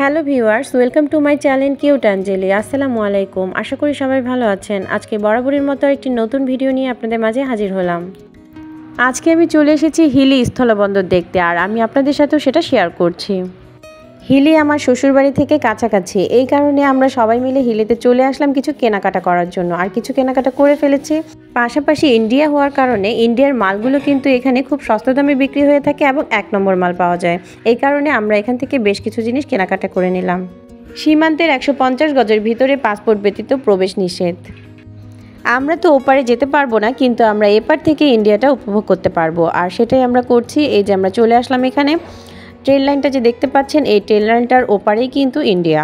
Hello viewers, welcome to my channel cute Angeli. আসসালামু আলাইকুম। আশা করি সবাই ভালো আছেন। আজকে বরাবরের মতো একটি নতুন ভিডিও নিয়ে আপনাদের মাঝে হাজির হলাম। আজকে আমি চলে এসেছি হিলি স্থলবন্দর দেখতে, আর আমি আপনাদের সাথেও সেটা শেয়ার করছি। হিলি আমার শ্বশুরবাড়ি থেকে কাছাকাছি, এই কারণে আমরা সবাই মিলে হিলিতে চলে আসলাম কিছু কেনাকাটা করার জন্য, আর কিছু কেনাকাটা করে ফেলেছি। পাশাপাশি ইন্ডিয়া হওয়ার কারণে ইন্ডিয়ার মালগুলো কিন্তু এখানে খুব সস্তা দামে বিক্রি হয়ে থাকে এবং 1 নম্বর মাল পাওয়া যায়। এই কারণে আমরা এখান থেকে বেশ কিছু জিনিস কেনাকাটা করে নিলাম। সীমান্তের 150 গজের ভিতরে পাসপোর্ট ব্যতীত প্রবেশ নিষেধ। আমরা তো ওপারে যেতে পারবো না, কিন্তু আমরা এপার থেকে ইন্ডিয়াটা উপভোগ করতে পারবো, আর সেটাই আমরা করছি। এই যে আমরা চলে আসলাম এখানে। ট্রেন লাইনটা যে দেখতে পাচ্ছেন, এই ট্রেন লাইনটার ওপারেই কিন্তু ইন্ডিয়া।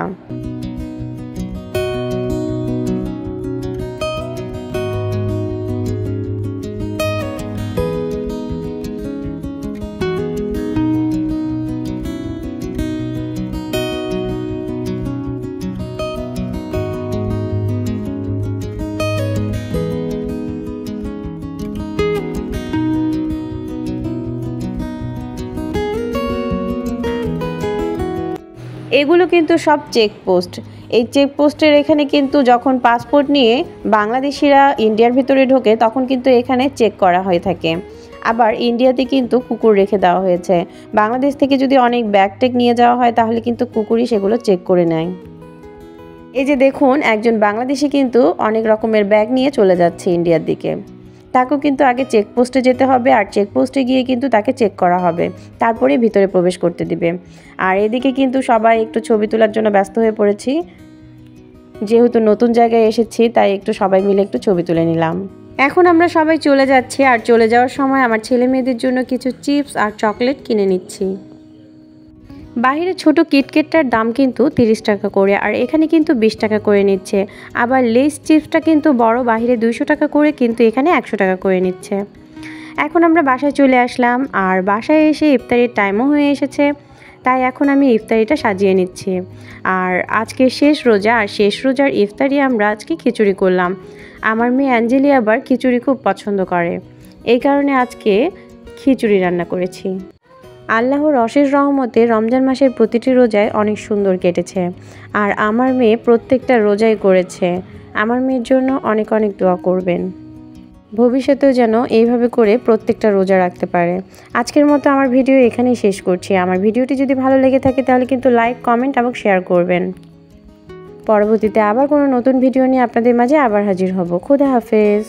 এগুলো কিন্তু সব চেকপোস্ট। এই চেকপোস্টের এখানে কিন্তু যখন পাসপোর্ট নিয়ে বাংলাদেশিরা ইন্ডিয়ার ভিতরে ঢোকে, তখন কিন্তু এখানে চেক করা হয়ে থাকে। আবার ইন্ডিয়াতে কিন্তু কুকুর রেখে দেওয়া হয়েছে। বাংলাদেশ থেকে যদি অনেক ব্যাগ টেক নিয়ে যাওয়া হয়, তাহলে কিন্তু কুকুরই সেগুলো চেক করে নেয়। এই যে দেখুন, একজন বাংলাদেশি কিন্তু অনেক রকমের ব্যাগ নিয়ে চলে যাচ্ছে ইন্ডিয়ার দিকে। তাকেও কিন্তু আগে চেকপোস্টে যেতে হবে, আর চেকপোস্টে গিয়ে কিন্তু তাকে চেক করা হবে, তারপরে ভিতরে প্রবেশ করতে দিবে। আর এদিকে কিন্তু সবাই একটু ছবি তোলার জন্য ব্যস্ত হয়ে পড়েছি। যেহেতু নতুন জায়গায় এসেছি, তাই একটু সবাই মিলে একটু ছবি তুলে নিলাম। এখন আমরা সবাই চলে যাচ্ছি, আর চলে যাওয়ার সময় আমার ছেলে মেয়েদের জন্য কিছু চিপস আর চকলেট কিনে নিচ্ছি। বাইরে ছোট কিটকেটটার দাম কিন্তু 30 টাকা করে, আর এখানে কিন্তু 20 টাকা করে নিচ্ছে। আবার লেস চিপসটা কিন্তু বড় বাইরে 200 টাকা করে, কিন্তু এখানে 100 টাকা করে নিচ্ছে। এখন আমরা বাসায় চলে আসলাম, আর বাসায় এসে ইফতারির টাইমও হয়ে এসেছে, তাই এখন আমি ইফতারিটা সাজিয়ে নিচ্ছি। আর আজকে শেষ রোজা, আর শেষ রোজার ইফতারি আমরা আজকে খিচুড়ি করলাম। আমার মেয়ে অ্যাঞ্জেলি আবার খিচুড়ি খুব পছন্দ করে, এই কারণে আজকে খিচুড়ি রান্না করেছি। আল্লাহর অশেষ রহমতে রমজান মাসের প্রতিটি রোজায় অনেক সুন্দর কেটেছে, আর আমার মেয়ে প্রত্যেকটা রোজাই করেছে। আমার মেয়ের জন্য অনেক অনেক দোয়া করবেন, ভবিষ্যতেও যেন এইভাবে করে প্রত্যেকটা রোজা রাখতে পারে। আজকের মতো আমার ভিডিও এখানেই শেষ করছি। আমার ভিডিওটি যদি ভালো লেগে থাকে, তাহলে কিন্তু লাইক, কমেন্ট এবং শেয়ার করবেন। পরবর্তীতে আবার কোনো নতুন ভিডিও নিয়ে আপনাদের মাঝে আবার হাজির হব। খুদা হাফেজ।